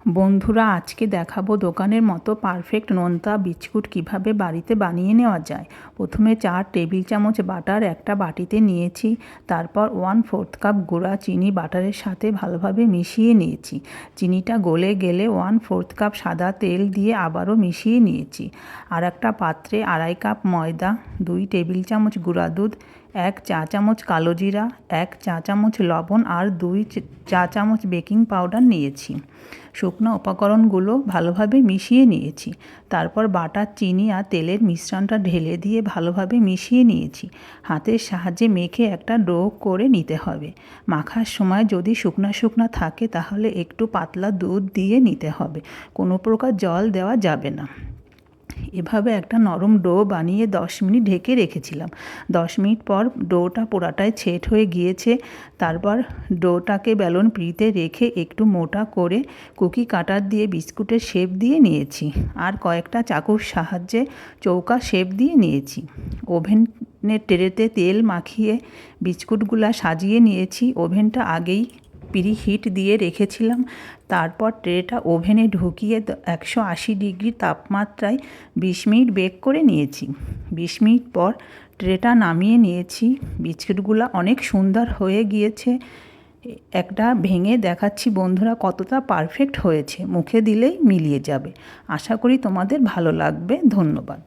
বন্ধুরা, আজকে দেখাবো দোকানের মতো পারফেক্ট নোনতা বিস্কুট কিভাবে বাড়িতে বানিয়ে নেওয়া যায়। প্রথমে 4 টেবিল চামচ বাটার একটা বাটিতে নিয়েছি। তারপর 1/4 কাপ গুঁড়া চিনি বাটারের সাথে ভালোভাবে মিশিয়ে নিয়েছি। চিনিটা গলে গেলে 1/4 কাপ সাদা তেল দিয়ে আবারও মিশিয়ে নিয়েছি। আর একটা পাত্রে 2.5 কাপ ময়দা, 2 টেবিল চামচ গুঁড়া দুধ, 1 চা চামচ কালো জিরা, 1 চা চামচ লবণ আর 2 চা চামচ বেকিং পাউডার নিয়েছি। শুকনো উপকরণগুলো ভালোভাবে মিশিয়ে নিয়েছি। তারপর বাটার, চিনি আর তেলের মিশ্রণটা ঢেলে দিয়ে ভালোভাবে মিশিয়ে নিয়েছি। হাতের সাহায্যে মেখে একটা ডো করে নিতে হবে। মাখার সময় যদি শুকনা শুকনা থাকে তাহলে একটু পাতলা দুধ দিয়ে নিতে হবে। কোনো প্রকার জল দেওয়া যাবে না। এভাবে একটা নরম ডো বানিয়ে 10 মিনিট ঢেকে রেখেছিলাম। 10 মিনিট পর ডোটা পুরাটাই সেট হয়ে গিয়েছে। তারপর ডোটাকে ব্যালন পিঁড়িতে রেখে একটু মোটা করে কুকি কাটার দিয়ে বিস্কুটের শেপ দিয়ে নিয়েছি। আর কয়েকটা চাকুর সাহায্যে চৌকা শেপ দিয়ে নিয়েছি। ওভেনের ট্রেতে তেল মাখিয়ে বিস্কুটগুলা সাজিয়ে নিয়েছি। ওভেনটা আগেই প্রিহিট দিয়ে রেখেছিলাম। তারপর ট্রেটা ওভেনে ঢুকিয়ে 180 ডিগ্রি তাপমাত্রায় 20 মিনিট বেক করে নিয়েছি। 20 মিনিট পর ট্রেটা নামিয়ে নিয়েছি। বিস্কুটগুলো অনেক সুন্দর হয়ে গিয়েছে। একটা ভেঙে দেখাচ্ছি বন্ধুরা কতটা পারফেক্ট হয়েছে। মুখে দিলেই মিলিয়ে যাবে। আশা করি তোমাদের ভালো লাগবে। ধন্যবাদ।